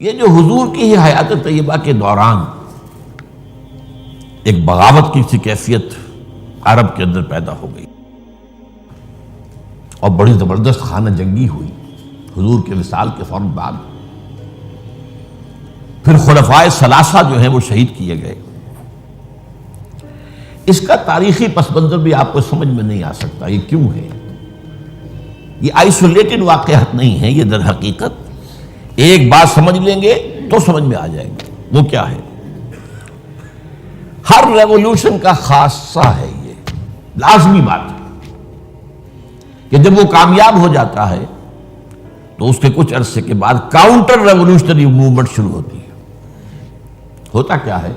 یہ جو حضور کی ہی حیات طیبہ کے دوران ایک بغاوت کی سی کیفیت عرب کے اندر پیدا ہو گئی اور بڑی زبردست خانہ جنگی ہوئی حضور کے وصال کے فوراً بعد. پھر خلفائے ثلاثہ جو ہیں وہ شہید کیے گئے. اس کا تاریخی پس منظر بھی آپ کو سمجھ میں نہیں آ سکتا یہ کیوں ہے. یہ آئسولیٹڈ واقعات نہیں ہیں، یہ در حقیقت ایک بات سمجھ لیں گے تو سمجھ میں آ جائے گا. وہ کیا ہے؟ ہر ریولوشن کا خاصہ ہے، یہ لازمی بات ہے کہ جب وہ کامیاب ہو جاتا ہے تو اس کے کچھ عرصے کے بعد کاؤنٹر ریولوشنری موومنٹ شروع ہوتی ہے. ہوتا کیا ہے؟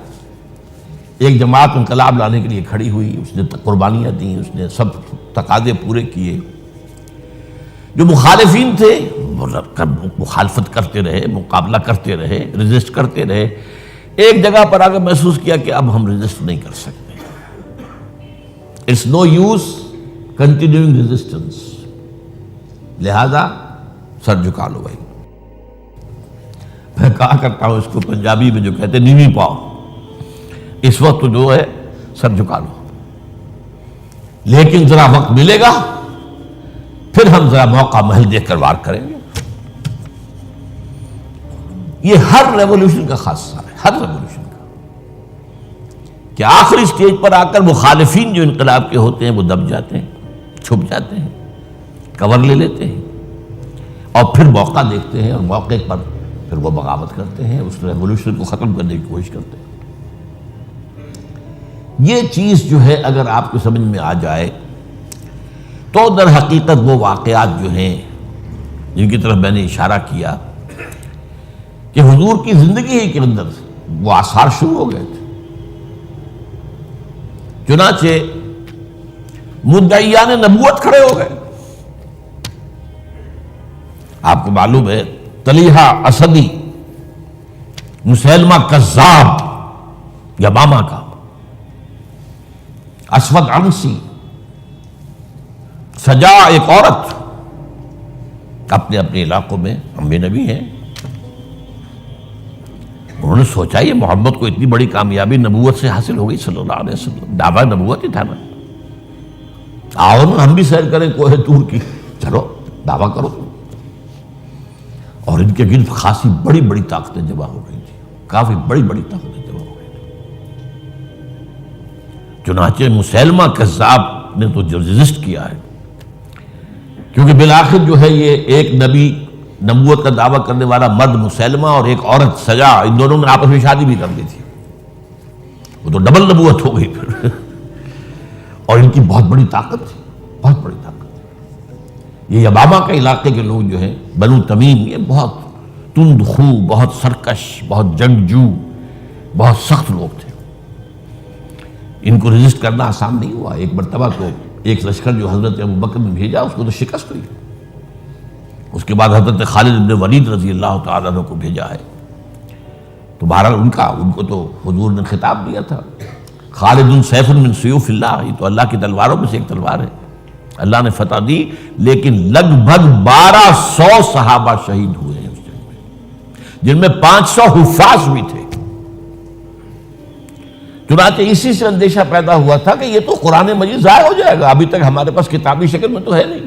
ایک جماعت انقلاب لانے کے لیے کھڑی ہوئی، اس نے قربانیاں دیں، اس نے سب تقاضے پورے کیے. جو مخالفین تھے وہ مخالفت کرتے رہے، مقابلہ کرتے رہے، ریزسٹ کرتے رہے. ایک جگہ پر آ کر محسوس کیا کہ اب ہم ریزسٹ نہیں کر سکتے. It's no use continuing resistance, لہذا سر جھکا لو بھائی. میں کہا کرتا ہوں اس کو پنجابی میں جو کہتے ہیں نیوی پاؤ، اس وقت تو جو ہے سر جھکا لو، لیکن ذرا وقت ملے گا پھر ہم ذرا موقع محل دیکھ کر وار کریں گے. یہ ہر ریولوشن کا خاصہ ہے، ہر ریولوشن کا، کہ آخری سٹیج پر آ کر مخالفین جو انقلاب کے ہوتے ہیں وہ دب جاتے ہیں، چھپ جاتے ہیں، کور لے لیتے ہیں، اور پھر موقع دیکھتے ہیں اور موقع پر پھر وہ بغاوت کرتے ہیں، اس ریولوشن کو ختم کرنے کی کوشش کرتے ہیں. یہ چیز جو ہے اگر آپ کو سمجھ میں آ جائے تو در حقیقت وہ واقعات جو ہیں جن کی طرف میں نے اشارہ کیا کہ حضور کی زندگی ہی کے اندر وہ آثار شروع ہو گئے تھے. چنانچہ مدعیان نبوت کھڑے ہو گئے. آپ کو معلوم ہے طلیحہ اسدی، مسیلمہ کذاب یمامہ کا، اسود عنسی، سجا ایک عورت، اپنے اپنے علاقوں میں انبیاء نبی ہیں. انہوں نے سوچا یہ محمد کو اتنی بڑی کامیابی نبوت سے حاصل ہو گئی صلی اللہ علیہ وسلم، دعویٰ نبوت ہی تھا نا. آؤ نا ہم بھی سیر کریں کوہ طور کی، چلو دعویٰ کرو. اور ان کے گرد خاصی بڑی بڑی طاقتیں جمع ہو گئی تھی، کافی بڑی بڑی طاقتیں جمع ہو گئی تھی. چنانچہ مسیلمہ کذاب نے تو جو ریزسٹ کیا ہے، کیونکہ بالآخر جو ہے یہ ایک نبی نبوت کا دعویٰ کرنے والا مرد مسیلمہ اور ایک عورت سجا، ان دونوں نے آپس میں شادی بھی کر لی تھی. وہ تو ڈبل نبوت ہو گئی پھر. اور ان کی بہت بڑی طاقت تھی، بہت بڑی طاقت. یہ یمامہ کے علاقے کے لوگ جو ہیں بنو تمیم، یہ بہت تند خو، بہت سرکش، بہت جنگجو، بہت سخت لوگ تھے. ان کو ریزسٹ کرنا آسان نہیں ہوا. ایک مرتبہ تو ایک لشکر جو حضرت ابوبکر نے بھیجا اس کو تو شکست ہوئی. اس کے بعد حضرت خالد بن ولید رضی اللہ تعالیٰ عنہ کو بھیجا ہے. تو بہرحال ان کو تو حضور نے خطاب دیا تھا، خالد سیف من سیوف اللہ، یہ تو اللہ کی تلواروں میں سے ایک تلوار ہے. اللہ نے فتح دی، لیکن لگ بھگ 1200 صحابہ شہید ہوئے ہیں اس جنگ میں، جن میں 500 حفاظ بھی تھے. چنانچہ اسی سے اندیشہ پیدا ہوا تھا کہ یہ تو قرآن مجید ضائع ہو جائے گا. ابھی تک ہمارے پاس کتابی شکل میں تو ہے نہیں،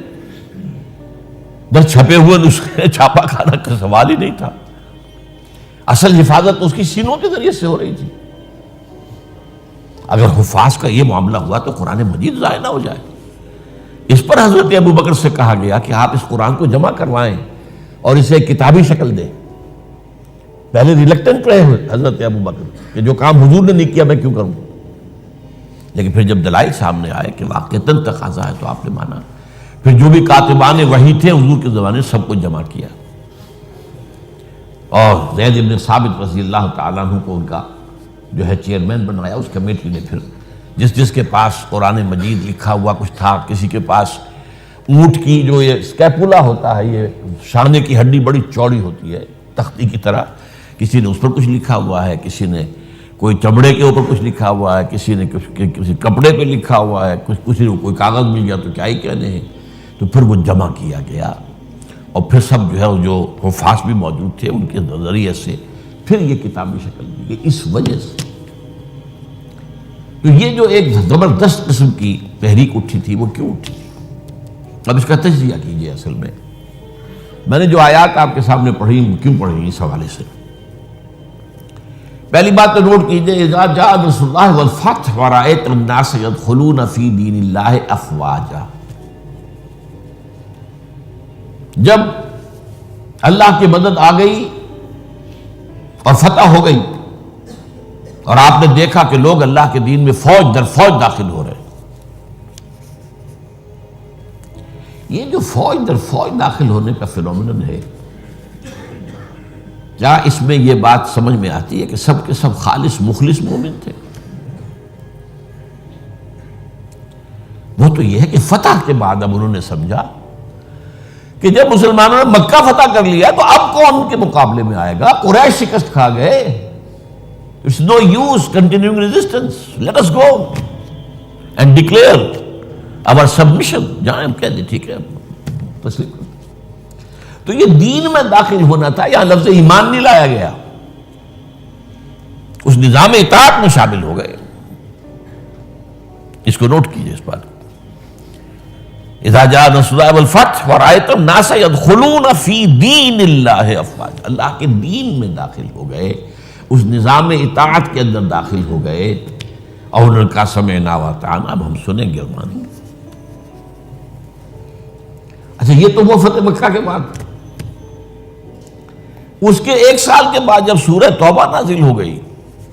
در چھپے ہوئے نسخے چھاپا کھانا کا سوال ہی نہیں تھا. اصل حفاظت اس کی سینوں کے ذریعے سے ہو رہی تھی. اگر حفاظ کا یہ معاملہ ہوا تو قرآن مجید ضائع نہ ہو جائے. اس پر حضرت ابوبکر سے کہا گیا کہ آپ اس قرآن کو جمع کروائیں اور اسے ایک کتابی شکل دیں. پہلے ریلکٹنٹ رہے حضرت ابوبکر کہ جو کام حضور نے نہیں کیا میں کیوں کروں، لیکن پھر جب دلائل سامنے آئے کہ واقعتاً تقاضا ہے تو آپ نے مانا. پھر جو بھی کاتبان وحی تھے حضور کے زمانے سب کو جمع کیا، اور زید بن ثابت رضی اللہ تعالیٰ عنہ کو ان کا جو ہے چیئرمین بنایا. اس کمیٹی نے پھر جس کے پاس قرآن مجید لکھا ہوا کچھ تھا، کسی کے پاس اونٹ کی جو یہ اسکیپولا ہوتا ہے، یہ شانے کی ہڈی بڑی چوڑی ہوتی ہے تختی کی طرح، کسی نے اس پر کچھ لکھا ہوا ہے، کسی نے کوئی چمڑے کے اوپر کچھ لکھا ہوا ہے، کسی نے کسی کپڑے پہ لکھا ہوا ہے، کسی نے کوئی کاغذ مل گیا تو کیا ہی کہنے ہیں. تو پھر وہ جمع کیا گیا اور پھر سب جو ہے جو حفاظ بھی موجود تھے ان کے ذریعے سے پھر یہ کتابی شکل دی گئی اس وجہ سے۔ تو یہ جو ایک زبردست قسم کی تحریک اٹھی تھی وہ کیوں اٹھی تھی؟ اب اس کا تجزیہ کیجیے۔ اصل میں نے جو آیات آپ کے سامنے پڑھی کیوں پڑھی اس حوالے سے؟ پہلی بات تو نوٹ کیجیے، اذا جاء نصر اللہ والفتح ورأیت الناس يدخلون فی دین اللہ افواجا، جب اللہ کی مدد آ گئی اور فتح ہو گئی اور آپ نے دیکھا کہ لوگ اللہ کے دین میں فوج در فوج داخل ہو رہے ہیں، یہ جو فوج در فوج داخل ہونے کا فینومینن ہے، کیا اس میں یہ بات سمجھ میں آتی ہے کہ سب کے سب خالص مخلص مومن تھے؟ وہ تو یہ ہے کہ فتح کے بعد اب انہوں نے سمجھا کہ جب مسلمانوں نے مکہ فتح کر لیا تو اب کون ان کے مقابلے میں آئے گا؟ قریش شکست کھا گئے، it's no use continuing resistance, let us go and declare our submission, جہاں ہم کہہ دیں ٹھیک ہے تسلیم کرو۔ تو یہ دین میں داخل ہونا تھا، یہاں لفظ ایمان نہیں لایا گیا، اس نظام اطاعت میں شامل ہو گئے۔ اس کو نوٹ کیجئے اس بات کو۔ اذا جاء نصر اللہ والفتح ورأیت الناس يدخلون فی دین اللہ افواجا، اللہ کے دین میں داخل ہو گئے، اس نظام اطاعت کے اندر داخل ہو گئے، اور انہوں نے کہا سمعنا واطعنا، اب ہم سنیں گے اور مانیں گے۔ اچھا یہ تو وہ فتح مکہ کے بعد، اس کے ایک سال کے بعد جب سورہ توبہ نازل ہو گئی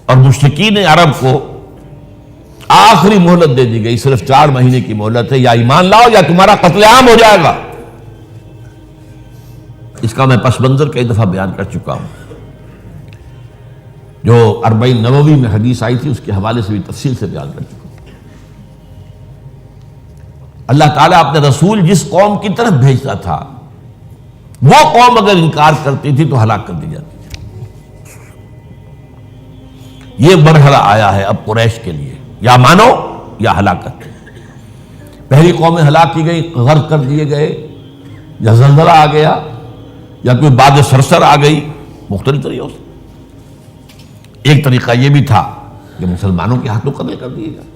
اور مشرکین عرب کو آخری مہلت دے دی گئی، صرف 4 مہینے کی مہلت ہے، یا ایمان لاؤ یا تمہارا قتل عام ہو جائے گا۔ اس کا میں پس منظر کئی دفعہ بیان کر چکا ہوں، جو 40 نووی میں حدیث آئی تھی اس کے حوالے سے بھی تفصیل سے بیان کر چکا ہوں۔ اللہ تعالیٰ اپنے رسول جس قوم کی طرف بھیجتا تھا وہ قوم اگر انکار کرتی تھی تو ہلاک کر دی جاتی تھی۔ یہ مرحلہ آیا ہے اب قریش کے لیے، یا مانو یا ہلاکت۔ پہلی قومیں ہلاک کی گئی، غرق کر دیے گئے، یا زلزلہ آ گیا، یا کوئی باد سرسر آ گئی، مختلف طریقوں سے۔ ایک طریقہ یہ بھی تھا کہ مسلمانوں کے ہاتھوں قتل کر دیے گئے،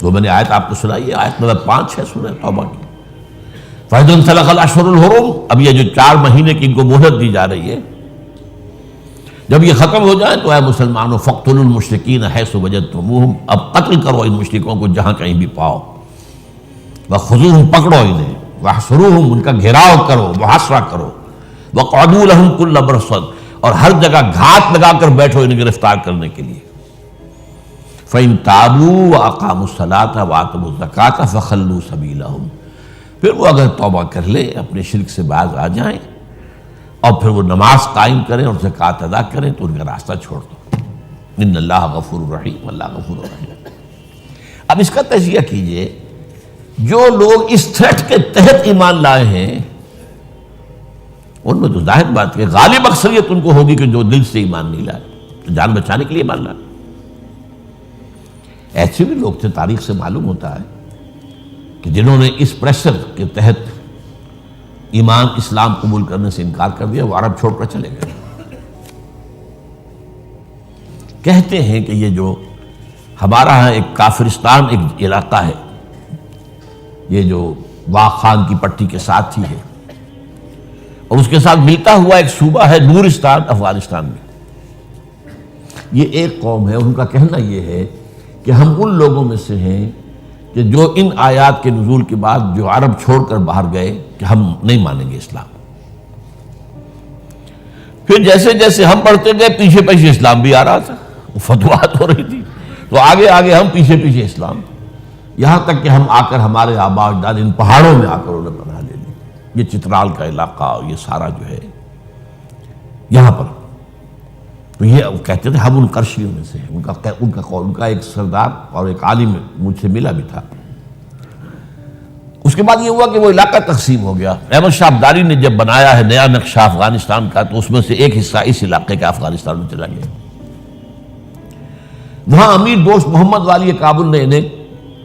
وہ میں نے آیت آپ کو سنائی ہے، آیت نمبر 5 ہے سورہ توبہ کی۔ فَإِذَا انسَلَخَ الْأَشْهُرُ الْحُرُمُ، اب یہ جو 4 مہینے کی ان کو مہلت دی جا رہی ہے، جب یہ ختم ہو جائے تو اے مسلمانوں فَاقْتُلُوا الْمُشْرِكِينَ حَيْثُ وَجَدتُّمُوهُمْ، اب قتل کرو ان مشرکوں کو جہاں کہیں بھی پاؤ، وَخُذُوهُمْ، پکڑو انہیں، وَاحْصُرُوهُمْ، ان کا گھیراؤ کرو، محاصرہ کرو، وَاقْعُدُوا لَهُمْ كُلَّ مَرْصَدٍ، اور ہر جگہ گھات لگا کر بیٹھو انہیں گرفتار کرنے کے لیے۔ فَإِن تَابُوا وَأَقَامُوا الصَّلَاةَ وَآتَوُا الزَّكَاةَ فَخَلُّوا سَبِيلَهُمْ، پھر وہ اگر توبہ کر لے، اپنے شرک سے باز آ جائیں اور پھر وہ نماز قائم کریں اور زکوٰۃ ادا کریں تو ان کا راستہ چھوڑ دو۔ ان اللہ غفور رحیم، اللہ غفور رحیم۔ اب اس کا تجزیہ کیجئے، جو لوگ اس تھریٹ کے تحت ایمان لائے ہیں ان میں تو ظاہر بات ہے غالب اکثریت ان کو ہوگی کہ جو دل سے ایمان نہیں لائے، تو جان بچانے کے لیے ایمان لائے۔ ایسے بھی لوگ تھے، تاریخ سے معلوم ہوتا ہے کہ جنہوں نے اس پریشر کے تحت ایمان اسلام قبول کرنے سے انکار کر دیا، وہ عرب چھوڑ کر چلے گئے۔ کہتے ہیں کہ یہ جو ہمارا ایک کافرستان ایک علاقہ ہے، یہ جو واق خان کی پٹی کے ساتھ ہی ہے، اور اس کے ساتھ ملتا ہوا ایک صوبہ ہے نورستان افغانستان میں، یہ ایک قوم ہے، ان کا کہنا یہ ہے کہ ہم ان لوگوں میں سے ہیں کہ جو ان آیات کے نزول کے بعد جو عرب چھوڑ کر باہر گئے کہ ہم نہیں مانیں گے اسلام۔ پھر جیسے جیسے ہم پڑھتے گئے پیچھے پیچھے اسلام بھی آ رہا تھا، فتوحات ہو رہی تھی، تو آگے آگے ہم پیچھے پیچھے اسلام، یہاں تک کہ ہم آ کر ہمارے آباء و اجداد ان پہاڑوں میں آ کر انہیں پناہ لے لی۔ یہ چترال کا علاقہ، یہ سارا جو ہے یہاں پر، تو یہ کہتے تھے ہم ان قرشیوں میں سے ہیں۔ ان کا ایک سردار اور ایک عالم مجھ سے ملا بھی تھا۔ اس کے بعد یہ ہوا کہ وہ علاقہ تقسیم ہو گیا۔ احمد شاہ ابدالی نے جب بنایا ہے نیا نقشہ افغانستان کا، تو اس میں سے ایک حصہ اس علاقے کا افغانستان میں چلا گیا۔ وہاں امیر دوست محمد والی کابل نے انہیں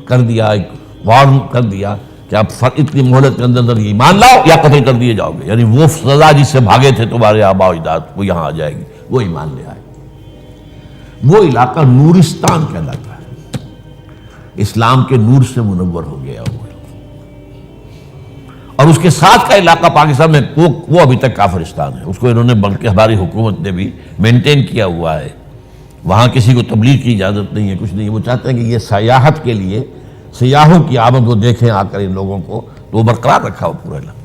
کر دیا، ایک وارن کر دیا کہ اب اتنی مہلت کے اندر ایمان لاؤ یا قتل کر دیے جاؤ گے. یعنی وہ سزا جس سے بھاگے تھے تمہارے آباء و اجداد وہ یہاں آ جائے گی. وہ ایمان لے آئے. وہ علاقہ نورستان کہلاتا ہے، اسلام کے نور سے منور ہو گیا ہوا. اور اس کے ساتھ کا علاقہ پاکستان میں وہ ابھی تک کافرستان ہے. اس کو انہوں نے بلکہ ہماری حکومت نے بھی مینٹین کیا ہوا ہے. وہاں کسی کو تبلیغ کی اجازت نہیں ہے، کچھ نہیں. وہ چاہتے ہیں کہ یہ سیاحت کے لیے سیاحوں کی آمد وہ دیکھیں آ کر ان لوگوں کو، تو وہ برقرار رکھا ہو پورا علاقہ.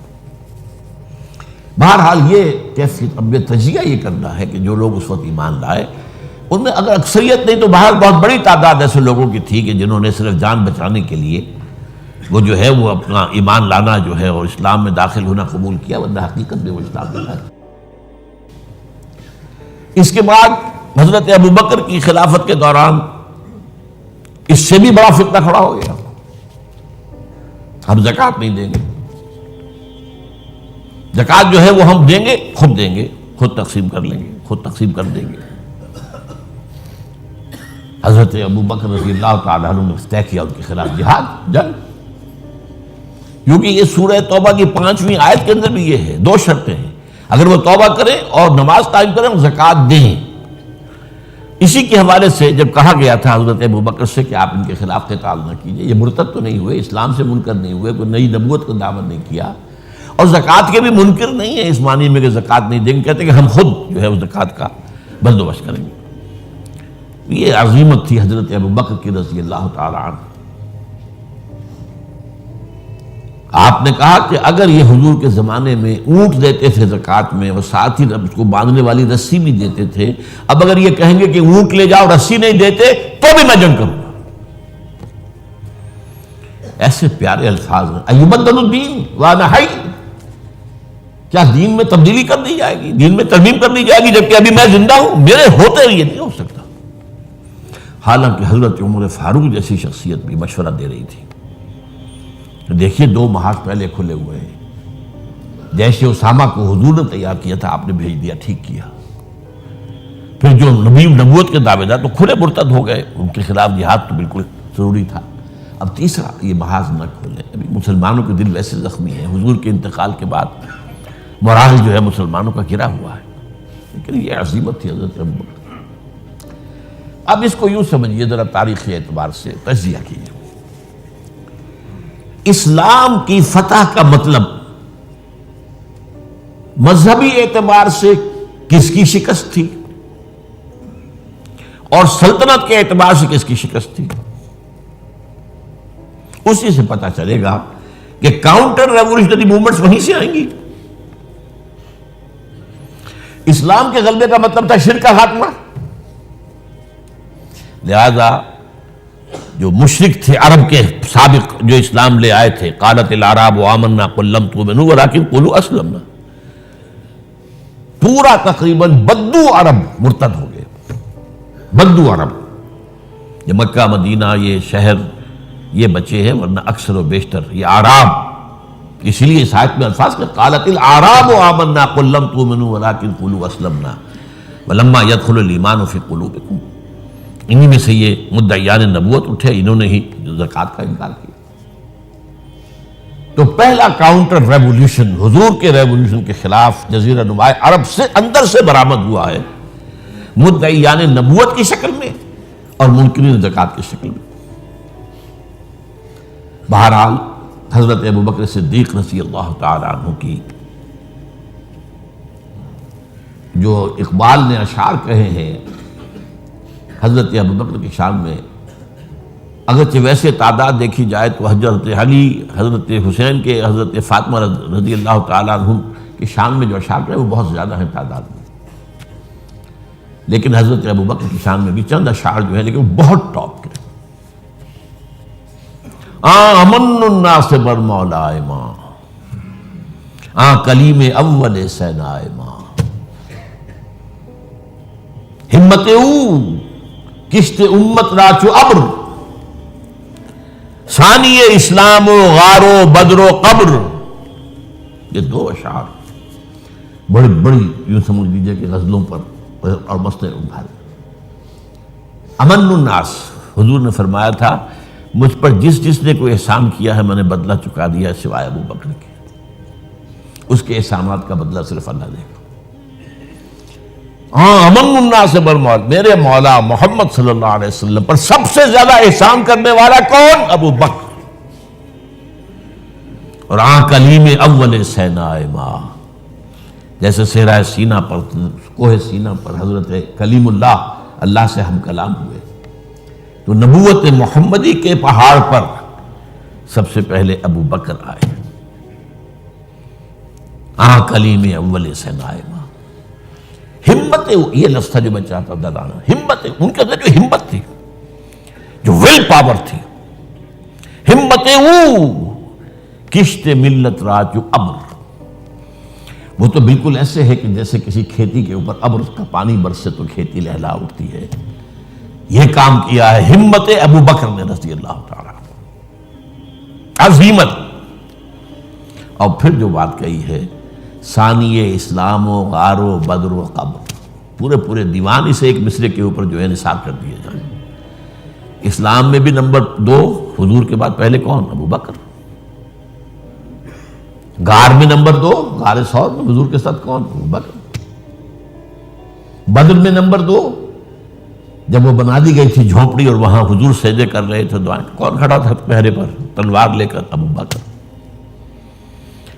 بہرحال یہ کیفیت اب تجزیہ یہ کرنا ہے کہ جو لوگ اس وقت ایمان لائے ان میں اگر اکثریت نہیں تو باہر بہت بڑی تعداد ایسے لوگوں کی تھی کہ جنہوں نے صرف جان بچانے کے لیے وہ جو ہے وہ اپنا ایمان لانا جو ہے اور اسلام میں داخل ہونا قبول کیا، ورنہ حقیقت میں وہ اسلام میں لائے. اس کے بعد حضرت ابوبکر کی خلافت کے دوران اس سے بھی بڑا فتنہ کھڑا ہو گیا. ہم زکوٰۃ نہیں دیں گے، زکوٰۃ جو ہے وہ ہم دیں گے، خود تقسیم کر لیں گے، خود تقسیم کر دیں گے. حضرت ابوبکر رضی اللہ تعالیٰ عنہ نے طے کیا ان کے خلاف جہاد، جنگ. کیونکہ یہ سورہ توبہ کی 5ویں آیت کے اندر بھی یہ ہے، 2 شرطیں ہیں. اگر وہ توبہ کریں اور نماز قائم کریں اور زکوٰۃ دیں. اسی کے حوالے سے جب کہا گیا تھا حضرت ابوبکر سے کہ آپ ان کے خلاف قتال نہ کیجئے، یہ مرتد تو نہیں ہوئے، اسلام سے منکر نہیں ہوئے، کوئی نئی نبوت کو دعوت نہیں کیا، اور زکوٰۃ کے بھی منکر نہیں ہیں اس معنی میں کہ زکوٰۃ نہیں دیں گے. کہتے ہیں کہ ہم خود جو ہے اس زکوٰۃ کا بندوبست کریں گے. یہ عظیمت تھی حضرت ابوبکر کی رضی اللہ تعالی عنہ. آپ نے کہا کہ اگر یہ حضور کے زمانے میں اونٹ دیتے تھے زکوٰۃ میں اور ساتھ ہی اس کو باندھنے والی رسی بھی دیتے تھے، اب اگر یہ کہیں گے کہ اونٹ لے جاؤ رسی نہیں دیتے تو بھی میں جنگ کروں گا. ایسے پیارے الفاظ ہیں. ایبدل الدین وانا حی، کیا دین میں تبدیلی کر دی جائے گی، دین میں ترمیم کر دی جائے گی جبکہ ابھی میں زندہ ہوں؟ میرے ہوتے یہ نہیں ہو سکتا. حالانکہ حضرت عمر فاروق جیسی شخصیت بھی مشورہ دے رہی تھی. دیکھیے 2 محاذ پہلے کھلے ہوئے ہیں. جیسے اسامہ کو حضور نے تیار کیا تھا آپ نے بھیج دیا، ٹھیک کیا. پھر جو نبوت کے دعوے دار تو کھلے مرتد ہو گئے، ان کے خلاف جہاد تو بالکل ضروری تھا. اب تیسرا یہ محاذ نہ کھولے. ابھی مسلمانوں کے دل ویسے زخمی ہیں، حضور کے انتقال کے بعد مورال جو ہے مسلمانوں کا گرا ہوا ہے. لیکن یہ عظیمت تھی حضرت ابوبکر. اب اس کو یوں سمجھیے ذرا تاریخی اعتبار سے تجزیہ کیجیے. اسلام کی فتح کا مطلب مذہبی اعتبار سے کس کی شکست تھی اور سلطنت کے اعتبار سے کس کی شکست تھی، اسی سے پتہ چلے گا کہ کاؤنٹر ریولیوشنری موومنٹس وہیں سے آئیں گی. اسلام کے غلبے کا مطلب تھا شرک کا خاتمہ. لہذا جو مشرک تھے عرب کے سابق جو اسلام لے آئے تھے، قالت الاعراب آمنا قل لم تؤمنوا ولکن قولوا اسلمنا، پورا تقریباً بدو عرب مرتد ہو گئے. بدو عرب، یہ مکہ مدینہ یہ شہر یہ بچے ہیں، ورنہ اکثر و بیشتر یہ اعراب. اسی لیے اس آیت میں الفاظ کہ قالت الاعراب آمنا قل لم تؤمنوا ولکن قولوا اسلمنا ولما يدخل الايمان في قلوبكم. انہی میں سے یہ مدعیان نبوت اٹھے، انہوں نے ہی زکوٰۃ کا انکار کیا. تو پہلا کاؤنٹر ریولیوشن حضور کے ریولیوشن کے خلاف جزیرہ نما عرب سے اندر سے برآمد ہوا ہے، مدعیان نبوت کی شکل میں اور منکرین زکوٰۃ کی شکل میں. بہرحال حضرت ابوبکر صدیق رضی اللہ تعالی عنہ کی جو اقبال نے اشعار کہے ہیں حضرت ابوبکر کی شان میں، اگرچہ ویسے تعداد دیکھی جائے تو حضرت علی، حضرت حسین کے، حضرت فاطمہ رضی اللہ تعالیٰ عنہ کی شان میں جو اشعار ہیں وہ بہت زیادہ ہیں تعداد میں، لیکن حضرت ابوبکر کی شان میں بھی چند اشعار جو ہیں لیکن وہ بہت ٹاپ کے. امن الناس بر مولائے ماں، کلیم اول سینائے ماں، ہمت او کشت امت راچو ابر، ثانی اسلام و غار و بدر و قبر. یہ 2 اشعار بڑی بڑی یوں سمجھ لیجیے کہ غزلوں پر اور مسئلے ابھارے. امن الناس، حضور نے فرمایا تھا مجھ پر جس نے کوئی احسان کیا ہے میں نے بدلہ چکا دیا ہے سوائے ابو بکر کے. اس کے احسانات کا بدلہ صرف اللہ دے گا. ہاں امن الناس بالموت، میرے مولا محمد صلی اللہ علیہ وسلم پر سب سے زیادہ احسان کرنے والا کون؟ ابو بکر. اور کلیم اول سینا ماں، جیسے صحرائے سینا پر، کوہ سینا پر حضرت کلیم اللہ سے ہم کلام ہوئے، تو نبوت محمدی کے پہاڑ پر سب سے پہلے ابو بکر آئے. کلیم اول سینا ماں. ہمت، یہ لفظ تھا جو میں چاہتا تھا لانا. ہمت، ان کے اندر جو ہمت تھی، جو ول پاور تھی، ہمت کشت ملت را جو ابر، وہ تو بالکل ایسے ہے کہ جیسے کسی کھیتی کے اوپر ابر کا پانی برسے تو کھیتی لہلا اٹھتی ہے. یہ کام کیا ہے ہمت ابو بکر نے رضی اللہ تعالی، عظیمت. اور پھر جو بات کہی ہے ثانی اسلام و غار و بدر و قبر، پورے دیوان اسے ایک مصرے کے اوپر جو ہے نثار کر دیے جائیں. اسلام میں بھی نمبر 2 حضور کے بعد پہلے کون؟ ابو بکر. غار میں نمبر 2، غار ثور میں حضور کے ساتھ کون؟ ابو بکر. بدر میں نمبر 2، جب وہ بنا دی گئی تھی جھونپڑی اور وہاں حضور سجدے کر رہے تھے دعائیں، کون کھڑا تھا پہرے پر تلوار لے کر؟ ابو بکر.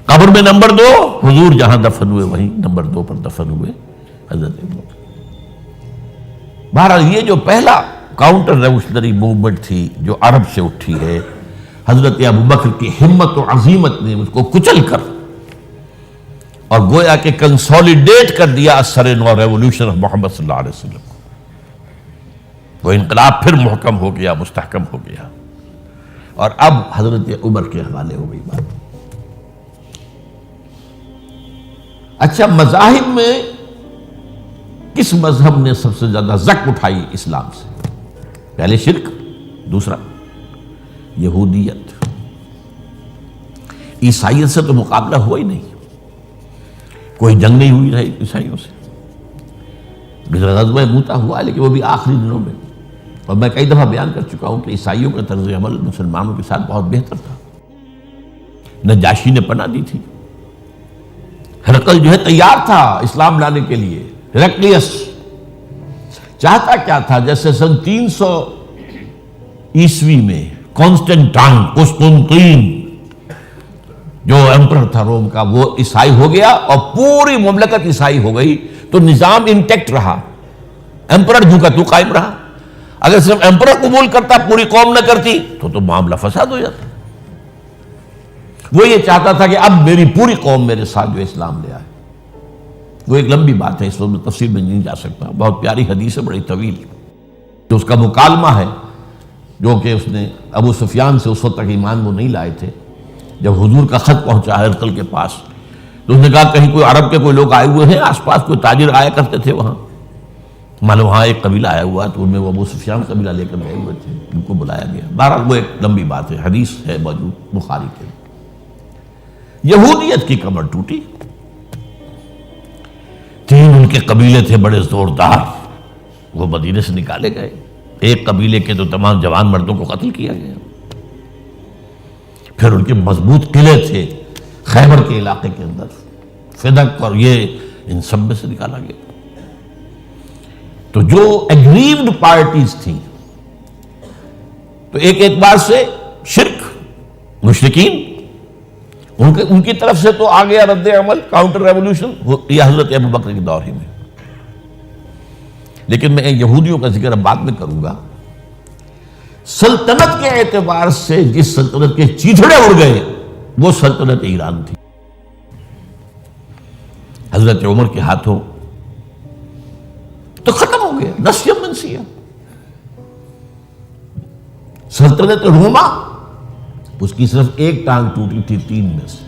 قبر میں نمبر 2، حضور جہاں دفن ہوئے وہیں نمبر 2 پر دفن ہوئے حضرت ابو بکر. بہرحال یہ جو پہلا کاؤنٹر ریولیوشنری موومنٹ تھی جو عرب سے اٹھی ہے، حضرت ابو بکر کی ہمت و عظیمت نے اس کو کچل کر اور گویا کہ کنسولیڈیٹ کر دیا اثر نو ریولیوشن آف محمد صلی اللہ علیہ وسلم. وہ انقلاب پھر محکم ہو گیا، مستحکم ہو گیا. اور اب حضرت عمر کے حوالے ہو گئی بات. اچھا، مذاہب میں کس مذہب نے سب سے زیادہ زک اٹھائی اسلام سے؟ پہلے شرک، دوسرا یہودیت. عیسائیت سے تو مقابلہ ہوا ہی نہیں، کوئی جنگ نہیں ہوئی رہی عیسائیوں سے. غزوہ موتا ہوا لیکن وہ بھی آخری دنوں میں. اور میں کئی دفعہ بیان کر چکا ہوں کہ عیسائیوں کا طرز عمل مسلمانوں کے ساتھ بہت بہتر تھا. نجاشی نے پناہ دی تھی، ہرقل جو ہے تیار تھا اسلام لانے کے لیے. ہرقلیس چاہتا کیا تھا؟ جیسے سن 300 عیسوی میں قسطنطین جو ایمپرر تھا روم کا، وہ عیسائی ہو گیا اور پوری مملکت عیسائی ہو گئی، تو نظام انٹیکٹ رہا، ایمپرر جھوکا تو قائم رہا. اگر صرف ایمپرر قبول کرتا پوری قوم نہ کرتی تو معاملہ فساد ہو جاتا. وہ یہ چاہتا تھا کہ اب میری پوری قوم میرے ساتھ جو اسلام لے آئے. وہ ایک لمبی بات ہے، اس وقت میں تفصیل میں نہیں جا سکتا. بہت پیاری حدیث ہے، بڑی طویل، تو اس کا مکالمہ ہے جو کہ اس نے ابو سفیان سے اس وقت تک ایمان وہ نہیں لائے تھے. جب حضور کا خط پہنچا ہرقل کے پاس تو اس نے کہا کہیں کوئی عرب کے کوئی لوگ آئے ہوئے ہیں آس پاس، کوئی تاجر آیا کرتے تھے وہاں. معلوم وہاں ایک قبیلہ آیا ہوا تو ان میں وہ ابو سفیان قبیلہ لے کر گئے ہوئے تھے، ان کو بلایا گیا. بہرحال وہ ایک لمبی بات ہے، حدیث ہے موجود بخاری کے. یہودیت کی کمر ٹوٹی. 3 ان کے قبیلے تھے بڑے زوردار، وہ مدینے سے نکالے گئے. ایک قبیلے کے تو تمام جوان مردوں کو قتل کیا گیا. پھر ان کے مضبوط قلعے تھے خیبر کے علاقے کے اندر، فدق اور یہ ان سب میں سے نکالا گیا. تو جو ایگریوڈ پارٹیز تھیں تو ایک اعتبار سے شرک، مشرکین، ان کی طرف سے تو آ گیا رد عمل، کاؤنٹر ریولوشن، یہ حضرت ابو بکر کے دور ہی میں. لیکن میں یہودیوں کا ذکر اب بعد میں کروں گا. سلطنت کے اعتبار سے جس سلطنت کے چیتھڑے اڑ گئے وہ سلطنت ایران تھی. حضرت عمر کے ہاتھوں تو ختم ہو گیا، نسیہ منسیہ. سلطنت روما، اس کی صرف ایک ٹانگ ٹوٹی تھی 3 میں سے.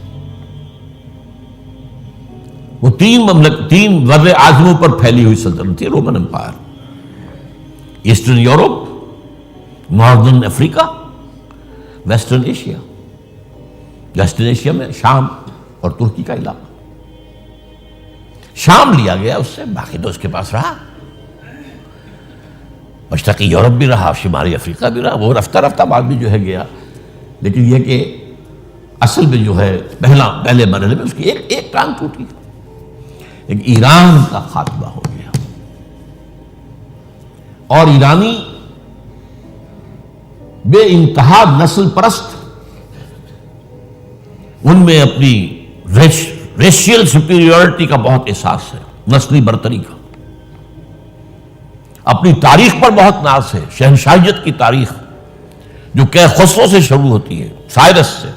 وہ 3 بر اعظموں پر پھیلی ہوئی سلطنت تھی Roman empire. Eastern Europe, northern Africa, western Asia. Western Asia میں شام اور ترکی کا علاقہ. شام لیا گیا اس سے، باقی تو اس کے پاس رہا. مشرقی یورپ بھی رہا، شمالی افریقہ بھی رہا، وہ رفتہ رفتہ بعد میں جو ہے گیا، لیکن یہ کہ اصل میں جو ہے پہلے مرحلے میں اس کی ایک ٹانگ ٹوٹی، ایک ایران کا خاتمہ ہو گیا۔ اور ایرانی بے انتہا نسل پرست، ان میں اپنی ریشیل سپیریورٹی کا بہت احساس ہے، نسلی برتری کا، اپنی تاریخ پر بہت ناز ہے، شہنشاہیت کی تاریخ جو کہ خسرو سے شروع ہوتی ہے، سائرس سے،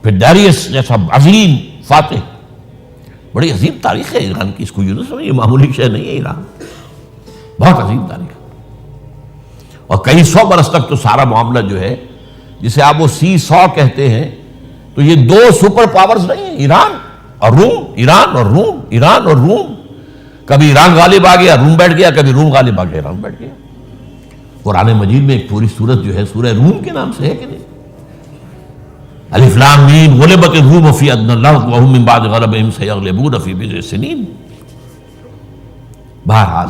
پھر ڈیریس جیسا عظیم فاتح، بڑی عظیم تاریخ ہے ایران کی، اس کو یوں نہ سمجھیں، یہ معمولی شے نہیں ہے ایران، بہت عظیم تاریخ، اور کئی سو برس تک تو سارا معاملہ جو ہے، جسے آپ وہ سی100 کہتے ہیں، تو یہ دو سپر پاورز نہیں ہیں، ایران اور روم، ایران اور روم، ایران اور روم، کبھی ایران غالب آ گیا روم بیٹھ گیا، کبھی روم غالب آ گیا ایران بیٹھ گیا۔ قرآن مجید میں ایک پوری سورت جو ہے سورہ روم کے نام سے ہے کہ نہیں؟ الف لام میم غلبت الروم فی ادنی الارض وهم من بعد غلبهم سیغلبون فی بضع سنین۔ بہرحال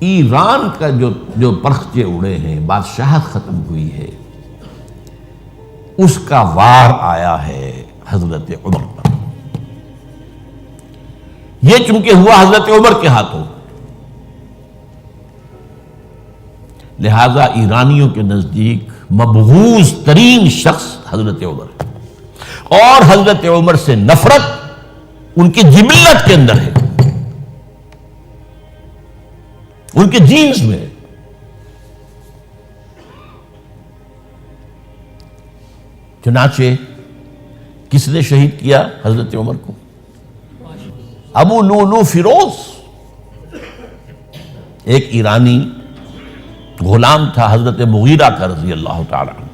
ایران کا جو پرخچے اڑے ہیں، بادشاہت ختم ہوئی ہے، اس کا وار آیا ہے حضرت عمر پر۔ یہ چونکہ ہوا حضرت عمر کے ہاتھوں، لہذا ایرانیوں کے نزدیک مبغوض ترین شخص حضرت عمر ہے، اور حضرت عمر سے نفرت ان کی جبلت کے اندر ہے، ان کے جینز میں ہے۔ چنانچہ کس نے شہید کیا حضرت عمر کو؟ ابو لولو فیروز، ایک ایرانی غلام تھا حضرت مغیرہ کا رضی اللہ تعالی عنہ۔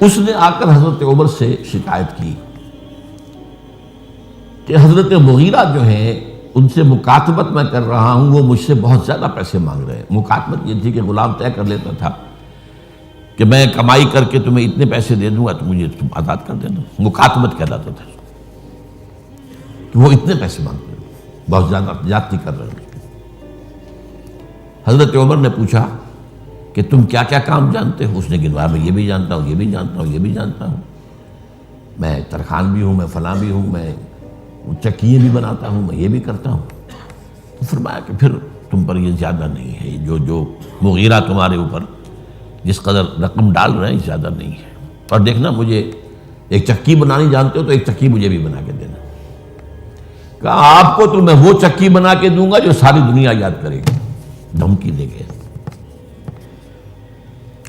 اس نے آ کر حضرت عمر سے شکایت کی کہ حضرت مغیرہ جو ہیں ان سے مکاتبت میں کر رہا ہوں، وہ مجھ سے بہت زیادہ پیسے مانگ رہے ہیں۔ مکاتبت یہ تھی کہ غلام طے کر لیتا تھا کہ میں کمائی کر کے تمہیں اتنے پیسے دے دوں گا تو مجھے تم آزاد کر دینا، مکاتبت کہلاتا تھا کہ وہ اتنے پیسے مانگ رہے ہیں، بہت زیادہ زیادتی کر رہے ہیں۔ حضرت عمر نے پوچھا کہ تم کیا کیا کام جانتے ہو؟ اس نے گنوایا، میں یہ بھی جانتا ہوں، یہ بھی جانتا ہوں، یہ بھی جانتا ہوں، میں ترخان بھی ہوں، میں فلاں بھی ہوں، میں چکیے بھی بناتا ہوں، میں یہ بھی کرتا ہوں۔ تو فرمایا کہ پھر تم پر یہ زیادہ نہیں ہے، جو مغیرہ تمہارے اوپر جس قدر رقم ڈال رہے ہیں زیادہ نہیں ہے، اور دیکھنا مجھے ایک چکی بنانی جانتے ہو تو ایک چکی مجھے بھی بنا کے دینا۔ کہا آپ کو تو میں وہ چکی بنا کے دوں گا جو ساری دنیا یاد کرے گی، دھمکی دے گئے۔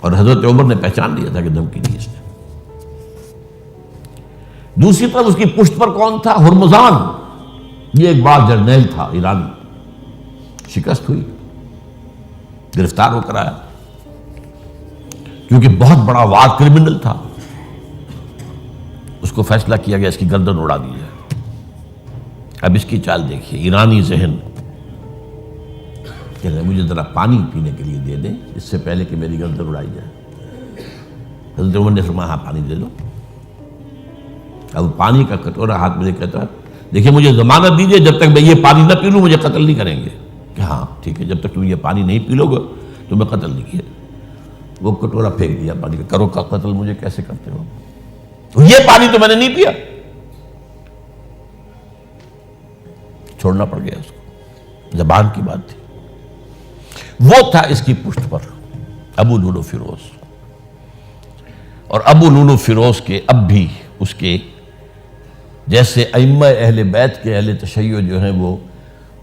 اور حضرت عمر نے پہچان لیا تھا کہ دھمکی دی اس نے۔ دوسری طرف اس کی پشت پر کون تھا؟ ہرمزان، یہ ایک بار جرنیل تھا ایران، شکست ہوئی، گرفتار ہو کر آیا، کیونکہ بہت بڑا وار کرمنل تھا، اس کو فیصلہ کیا گیا اس کی گردن اڑا دی جائے۔ اب اس کی چال دیکھیے، ایرانی ذہن کہ مجھے ذرا پانی پینے کے لیے دے دیں اس سے پہلے کہ میری گردن اڑائی جائے۔ حضرت عمر نے فرمایا ہاں پانی دے دو۔ اب پانی کا کٹورا ہاتھ میں کہتا ہے دیکھیے مجھے ضمانت دیجیے جب تک میں یہ پانی نہ پی لوں مجھے قتل نہیں کریں گے۔ کہ ہاں ٹھیک ہے، جب تک تم یہ پانی نہیں پی لو گے تو میں قتل نہیں کیا۔ وہ کٹورا پھینک دیا پانی کا، کرو کا قتل مجھے کیسے کرتے ہو؟ تو یہ پانی تو میں نے نہیں پیا، چھوڑنا پڑ گیا اس کو، زبان کی بات تھی۔ وہ تھا اس کی پشت پر ابو لولو فیروز، اور ابو لولو فیروز کے اب بھی اس کے جیسے ائمہ اہل بیت کے اہل تشیع جو ہیں وہ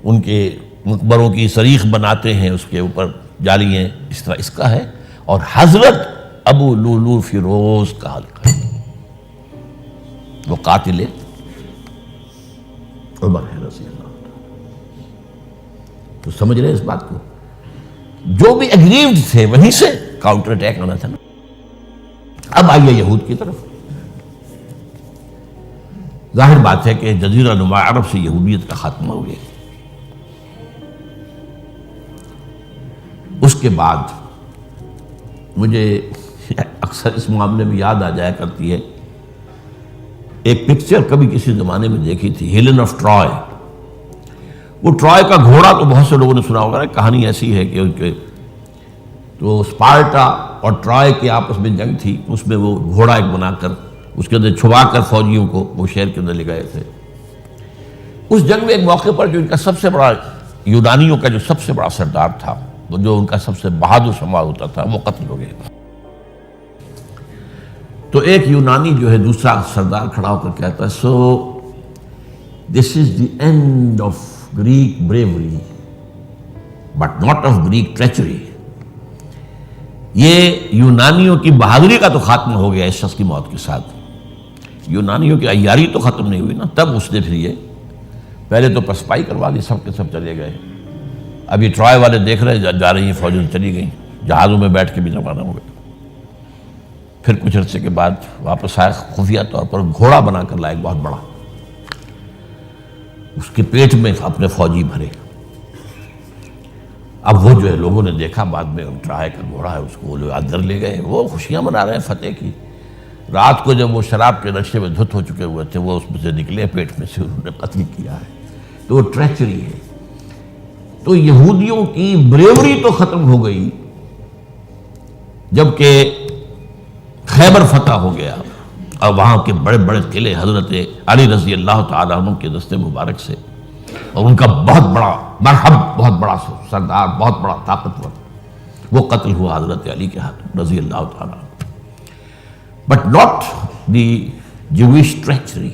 ان کے مقبروں کی صریخ بناتے ہیں، اس کے اوپر جالیاں، اس طرح اس کا ہے، اور حضرت ابو لولو فیروز کا حلقہ ہے، وہ قاتل عمر ہے رضی اللہ عنہ۔ تو سمجھ رہے اس بات کو؟ جو بھی اگریوڈ تھے وہیں سے کاؤنٹر اٹیک آنا تھا نا۔ اب آئیے یہود کی طرف۔ ظاہر بات ہے کہ جزیرہ نما عرب سے یہودیت کا خاتمہ ہو گیا۔ اس کے بعد مجھے اکثر اس معاملے میں یاد آ جایا کرتی ہے ایک پکچر کبھی کسی زمانے میں دیکھی تھی، ہیلن آف ٹرائے۔ وہ ٹرائے کا گھوڑا تو بہت سے لوگوں نے سنا ہوگا، کہانی ایسی ہے کہ ان کے تو اسپارٹا اور ٹرائے کے آپس میں جنگ تھی، اس میں وہ گھوڑا ایک بنا کر اس کے اندر چھپا کر فوجیوں کو وہ شہر کے اندر لے گئے تھے۔ اس جنگ میں ایک موقع پر جو ان کا سب سے بڑا یونانیوں کا جو سب سے بڑا سردار تھا، وہ جو ان کا سب سے بہادر شمار ہوتا تھا، وہ قتل ہو گیا۔ تو ایک یونانی جو ہے دوسرا سردار کھڑا ہو کر کہتا ہے، so this is the end of Greek bravery but not of Greek treachery. یہ یونانیوں کی بہادری کا تو خاتمہ ہو گیا اس شخص کی موت کے ساتھ، یونانیوں کی عیاری تو ختم نہیں ہوئی نا۔ تب اس نے پھر یہ پہلے تو پسپائی کروا دی، سب کے سب چلے گئے۔ اب یہ ٹرائے والے دیکھ رہے جا رہی ہیں فوجیں چلی گئیں، جہازوں میں بیٹھ کے بھی روانہ ہو گئے۔ پھر کچھ عرصے کے بعد واپس آئے، خفیہ طور پر گھوڑا بنا کر لائے بہت بڑا، اس کے پیٹ میں اپنے فوجی بھرے۔ اب وہ جو ہے لوگوں نے دیکھا بعد میں ٹرائے کا گھوڑا ہے، اس کو لوگ اندر لے گئے، وہ خوشیاں منا رہے ہیں فتح کی۔ رات کو جب وہ شراب کے نشے میں دھت ہو چکے ہوئے تھے، وہ اس میں سے نکلے، پیٹ میں سے انہوں نے قتل کیا ہے۔ تو وہ ٹریچری ہے۔ تو یہودیوں کی بریوری تو ختم ہو گئی جبکہ خیبر فتح ہو گیا اور وہاں کے بڑے بڑے قلعے حضرت علی رضی اللہ تعالیٰ عنہ کے دست مبارک سے، اور ان کا بہت بڑا مرحب، بہت بڑا سردار، بہت بڑا طاقتور، وہ قتل ہوا حضرت علی کے ہاتھ رضی اللہ تعالیٰ عنہ۔ But not the Jewish treachery.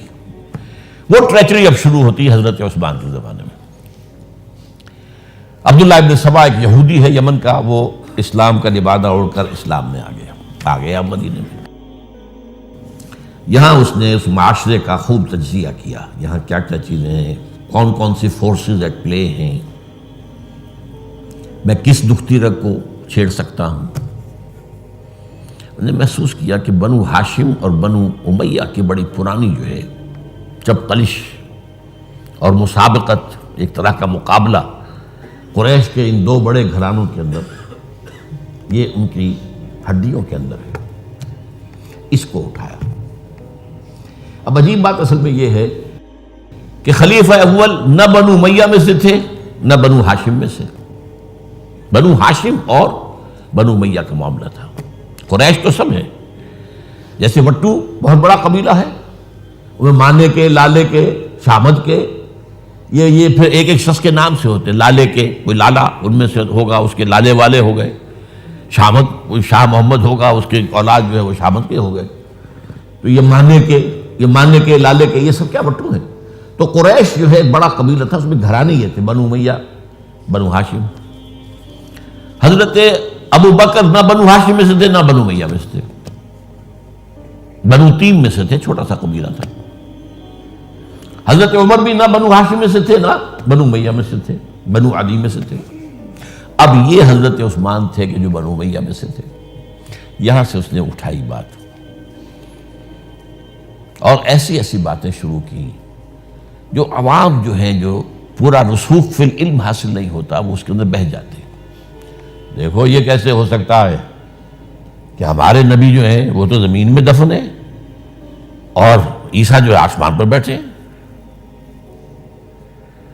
وہ ٹریچری اب شروع ہوتی ہے حضرت عثمان کے زمانے میں۔ عبداللہ ابن سبا ایک یہودی ہے یمن کا، وہ اسلام کا لبادہ اوڑھ کر اسلام میں آ گیا مدینے میں۔ یہاں اس نے اس معاشرے کا خوب تجزیہ کیا، یہاں کیا کیا چیزیں ہیں، کون کون سی فورسز ایٹ پلے ہیں، میں کس دکھتی رگ کو چھیڑ سکتا ہوں۔ انہوں نے محسوس کیا کہ بنو ہاشم اور بنو امیہ کی بڑی پرانی جو ہے چپقلش اور مسابقت، ایک طرح کا مقابلہ قریش کے ان دو بڑے گھرانوں کے اندر، یہ ان کی ہڈیوں کے اندر ہے۔ اس کو اٹھایا۔ اب عجیب بات اصل میں یہ ہے کہ خلیفہ اول نہ بنو امیہ میں سے تھے نہ بنو ہاشم میں سے، بنو ہاشم اور بنو امیہ کا معاملہ تھا۔ قریش تو سب ہے، جیسے وٹو بہت بڑا قبیلہ ہے، ان میں مانے کے، لالے کے، شامد کے، یہ پھر ایک ایک شخص کے نام سے ہوتے، لالے کے کوئی لالا ان میں سے ہوگا، اس کے لالے والے ہو گئے، شامد کوئی شاہ محمد ہوگا، اس کے اولاد جو ہے وہ شامد کے ہو گئے۔ تو یہ مانے کے لالے کے، یہ سب کیا وٹو ہیں۔ تو قریش جو ہے ایک بڑا قبیلہ تھا، اس میں گھرانے یہ تھے، بنو امیہ، بنو ہاشم۔ حضرت ابو بکر نہ بنو ہاشم میں سے تھے نہ بنو امیہ میں سے تھے، بنو تیم میں سے تھے، چھوٹا سا قبیلہ تھا۔ حضرت عمر بھی نہ بنو ہاشم میں سے تھے نہ بنو امیہ میں سے تھے، بنو عدی میں سے تھے۔ اب یہ حضرت عثمان تھے کہ جو بنو امیہ میں سے تھے۔ یہاں سے اس نے اٹھائی بات اور ایسی ایسی باتیں شروع کی جو عوام جو ہیں، جو پورا رسوخ فی العلم حاصل نہیں ہوتا، وہ اس کے اندر بہہ جاتے ہیں۔ دیکھو یہ کیسے ہو سکتا ہے کہ ہمارے نبی جو ہیں وہ تو زمین میں دفن ہیں اور عیسیٰ جو ہے آسمان پر بیٹھے ہیں،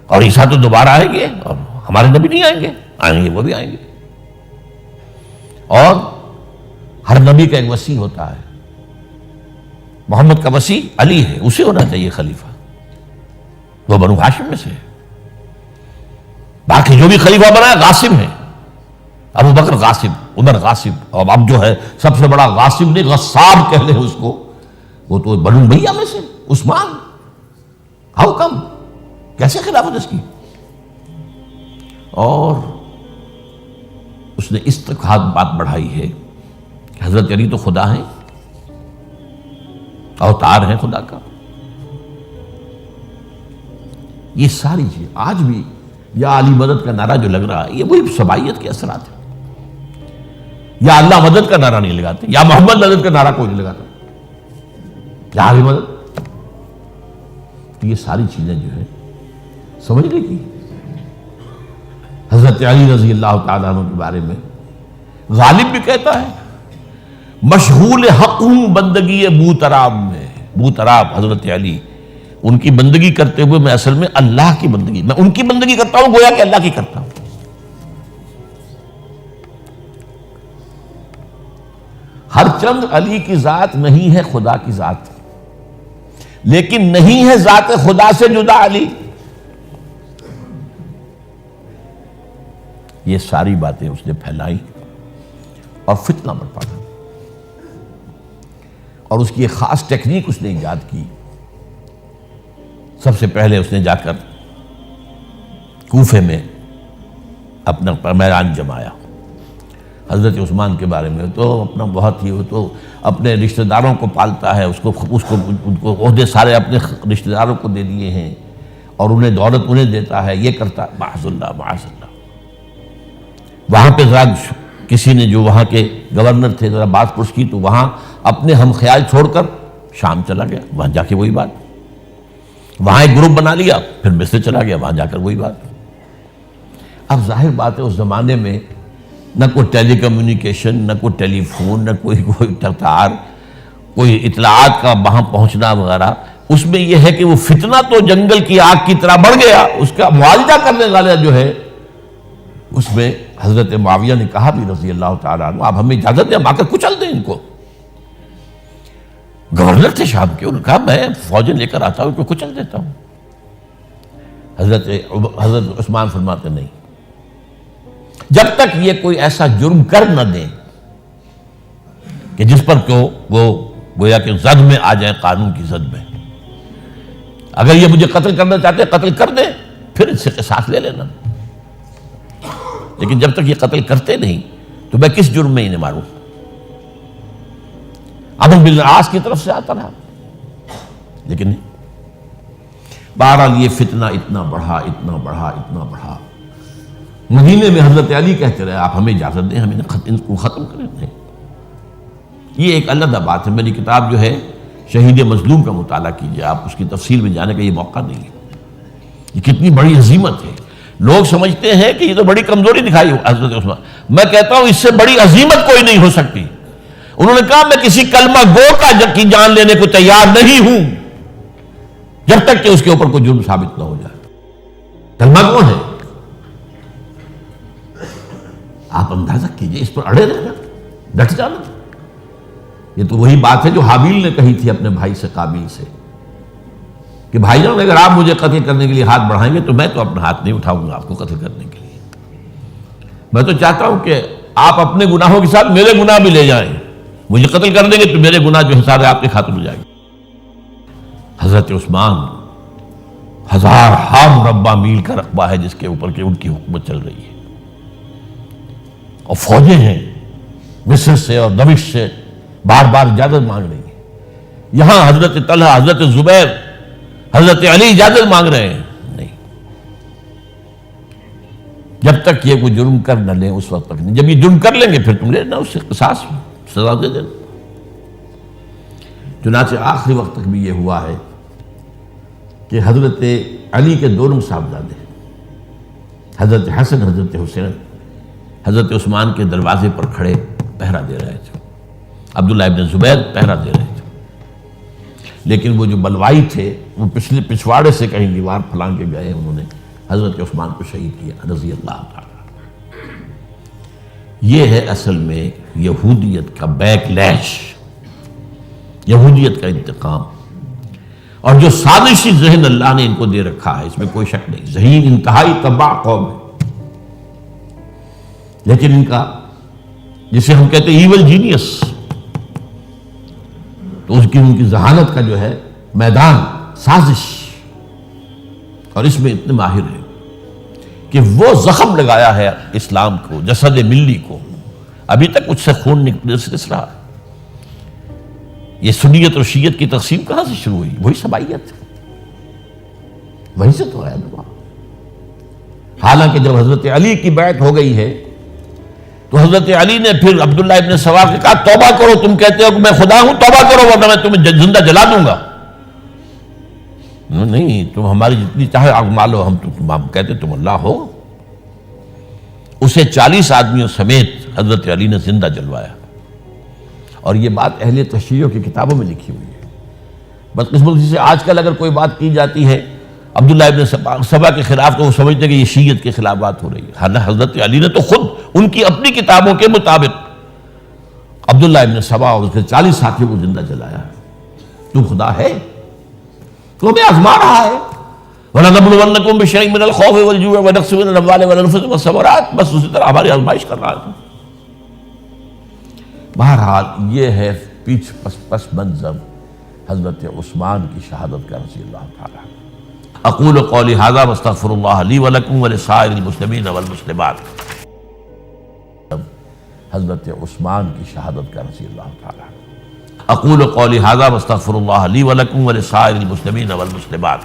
اور عیسیٰ تو دوبارہ آئیں گے اور ہمارے نبی نہیں آئیں گے وہ بھی آئیں گے۔ اور ہر نبی کا ایک وصی ہوتا ہے، محمد کا وصی علی ہے، اسے ہونا چاہیے خلیفہ، وہ بنو ہاشم میں سے ہے۔ باقی جو بھی خلیفہ بنا ہے غاصب ہے، ابو بکر غاصب، عمر غاصب، اور اب جو ہے سب سے بڑا غاصب نہیں غصاب کہہ لیں اس کو، وہ تو بنو امیہ میں سے عثمان۔ ہاؤ کم، کیسے خلافت اس کی؟ اور اس نے اس تک بات بڑھائی ہے کہ حضرت علی تو خدا ہیں، اوتار ہیں خدا کا۔ یہ ساری چیز آج بھی یا علی مدد کا نعرہ جو لگ رہا ہے، یہ وہی سبائیت کے اثرات ہیں۔ یا اللہ مدد کا نعرہ نہیں لگاتے، یا محمد مدد کا نعرہ کوئی نہیں لگاتا، یا علی مدد۔ تو یہ ساری چیزیں جو ہے سمجھنے کی۔ حضرت علی رضی اللہ تعالیٰ عنہ کے بارے میں غالب بھی کہتا ہے، مشغول حق ہوں بندگی بوتراب میں۔ بوتراب حضرت علی ان کی بندگی کرتے ہوئے میں اصل میں اللہ کی بندگی، میں ان کی بندگی کرتا ہوں گویا کہ اللہ کی کرتا ہوں۔ ہر چند علی کی ذات نہیں ہے خدا کی ذات، لیکن نہیں ہے ذات خدا سے جدا علی۔ یہ ساری باتیں اس نے پھیلائی اور فتنہ برپا کر، اور اس کی ایک خاص ٹیکنیک اس نے ایجاد کی۔ سب سے پہلے اس نے جا کر کوفے میں اپنا میدان جمایا۔ حضرت عثمان کے بارے میں تو اپنا بہت ہی، وہ تو اپنے رشتہ داروں کو پالتا ہے، ان کو عہدے سارے اپنے رشتہ داروں کو دے دیے ہیں، اور انہیں دولت انہیں دیتا ہے، یہ کرتا ہے، معاذ اللہ معاذ اللہ۔ وہاں پہ ذرا کسی نے جو وہاں کے گورنر تھے ذرا بات پرس کی، تو وہاں اپنے ہم خیال چھوڑ کر شام چلا گیا، وہاں جا کے وہی بات، وہاں ایک گروپ بنا لیا، پھر مصر چلا گیا، وہاں جا کر وہی بات۔ اب ظاہر بات ہے اس زمانے میں نہ کوئی ٹیلی کمیونیکیشن، نہ کوئی ٹیلی فون، نہ کوئی تار، کوئی اطلاعات کا وہاں پہنچنا وغیرہ۔ اس میں یہ ہے کہ وہ فتنہ تو جنگل کی آگ کی طرح بڑھ گیا، اس کا معالجہ کرنے والا جو ہے، اس میں حضرت معاویہ نے کہا بھی رضی اللہ تعالیٰ عنہ، آپ ہمیں اجازت دیں، ہم آ کر کچل دیں ان کو۔ گورنر تھے شام کے، انہوں نے کہا میں فوجیں لے کر آتا ہوں، ان کو کچل دیتا ہوں۔ حضرت عثمان فرماتے نہیں، جب تک یہ کوئی ایسا جرم کر نہ دیں کہ جس پر وہ گویا کہ زد میں آ جائیں، قانون کی زد میں۔ اگر یہ مجھے قتل کرنا چاہتے ہیں قتل کر دیں، پھر اس سے قصاص لے لینا، لیکن جب تک یہ قتل کرتے نہیں تو میں کس جرم میں انہیں ماروں؟ عمرو بن العاص کی طرف سے آتا رہا، لیکن نہیں۔ بہرحال یہ فتنہ اتنا بڑھا اتنا بڑھا اتنا بڑھا، مدینے میں حضرت علی کہتے رہے آپ ہمیں اجازت دیں، ہم ان کو ختم کریں۔ نہیں، یہ ایک علیحدہ بات ہے، میری کتاب جو ہے شہید مظلوم کا مطالعہ کیجیے، آپ اس کی تفصیل میں جانے کا یہ موقع نہیں ہے۔ یہ کتنی بڑی عظیمت ہے، لوگ سمجھتے ہیں کہ یہ تو بڑی کمزوری دکھائی حضرت عثمان، میں کہتا ہوں اس سے بڑی عظیمت کوئی نہیں ہو سکتی۔ انہوں نے کہا میں کسی کلمہ گو کی جان لینے کو تیار نہیں ہوں جب تک کہ اس کے اوپر کوئی جرم ثابت نہ ہو جائے۔ کلمہ گو ہے، آپ اندازہ کیجئے، اس پر اڑے رہنا، ڈٹ جانا۔ یہ تو وہی بات ہے جو حابیل نے کہی تھی اپنے بھائی سے قابیل سے کہ بھائی جان اگر آپ مجھے قتل کرنے کے لیے ہاتھ بڑھائیں گے تو میں تو اپنا ہاتھ نہیں اٹھاؤں گا آپ کو قتل کرنے کے لیے، میں تو چاہتا ہوں کہ آپ اپنے گناہوں کے ساتھ میرے گناہ بھی لے جائیں، مجھے قتل کر دیں گے تو میرے گناہ جو حساب ہے آپ کے خاتم ہو جائے گا۔ حضرت عثمان 1000 مربع میل کا رقبہ ہے جس کے اوپر کہ ان کی حکومت چل رہی ہے، اور فوجیں ہیں مصر سے اور دمشق سے بار بار اجازت مانگ رہی ہیں۔ یہاں حضرت طلحہ، حضرت زبیر، حضرت علی اجازت مانگ رہے ہیں، نہیں، جب تک یہ کوئی جرم کر نہ لیں اس وقت تک نہیں۔ جب یہ جرم کر لیں گے پھر تم لینا اس سے قصاص سزا دے دینا۔ چنانچہ آخری وقت تک بھی یہ ہوا ہے کہ حضرت علی کے دونوں صاحبزادے حضرت حسن، حضرت حسین، حضرت عثمان کے دروازے پر کھڑے پہرا دے رہے تھے، عبداللہ ابن زبیر پہرا دے رہے تھے، لیکن وہ جو بلوائی تھے وہ پچھواڑے سے کہیں دیوار پھلانگ کے گئے، انہوں نے حضرت عثمان کو شہید کیا رضی اللہ تعالیٰ۔ یہ ہے اصل میں یہودیت کا بیک لیش، یہودیت کا انتقام، اور جو سازشی ذہن اللہ نے ان کو دے رکھا ہے اس میں کوئی شک نہیں۔ ذہین انتہائی تباہ قوم ہے، لیکن ان کا جسے ہم کہتے ہیں ایول جینیس، تو ان کی ذہانت کا جو ہے میدان سازش، اور اس میں اتنے ماہر ہیں کہ وہ زخم لگایا ہے اسلام کو، جسد ملی کو، ابھی تک اس سے خون نکل رہا ہے۔ یہ سنیت اور شیعت کی تقسیم کہاں سے شروع ہوئی؟ وہی سبائیت، وہیں سے تو ہے نا۔ حالانکہ جب حضرت علی کی بیعت ہو گئی ہے تو حضرت علی نے پھر عبداللہ ابن سوار سے کہا توبہ کرو، تم کہتے ہو کہ میں خدا ہوں، توبہ کرو ورنہ میں تمہیں زندہ جلا دوں گا۔ نہیں، تم ہماری جتنی چاہے آگ مالو، ہم کہتے تم اللہ ہو۔ اسے 40 آدمیوں سمیت حضرت علی نے زندہ جلوایا، اور یہ بات اہل تشیع کی کتابوں میں لکھی ہوئی ہے۔ بدقسمتی سے آج کل اگر کوئی بات کی جاتی ہے عبداللہ ابن سبا کے خلاف تو وہ سمجھتے ہیں کہ یہ شیعت کے خلاف بات ہو رہی ہے. حضرت علی نے تو خود ان کی اپنی کتابوں کے مطابق عبداللہ ابن سبا اور اس کے 40 ساتھیوں کو زندہ جلایا ہے. تو خدا ہے تو ہمیں آزما رہا ہے. وَلَنَبْلُوَنَّكُمْ بِشَيْءٍ مِّنَ الْخَوْفِ وَالْجُوعِ وَنَقْصٍ مِّنَ الْأَمْوَالِ وَالْأَنفُسِ وَالثَّمَرَاتِ. بس اسی طرح ہماری آزمائش کر رہا ہے. بہرحال یہ ہے پس منظر حضرت عثمان کی شہادت کا رضی اللہ تعالیٰ. اقول قولی ھذا واستغفر اللہ لی ولکم ولسائر المسلمین والمسلمات. حضرت عثمان کی شہادت کا رضی اللہ تعالیٰ. اقول قولی ھذا واستغفر اللہ لی ولکم ولسائر المسلمین والمسلمات.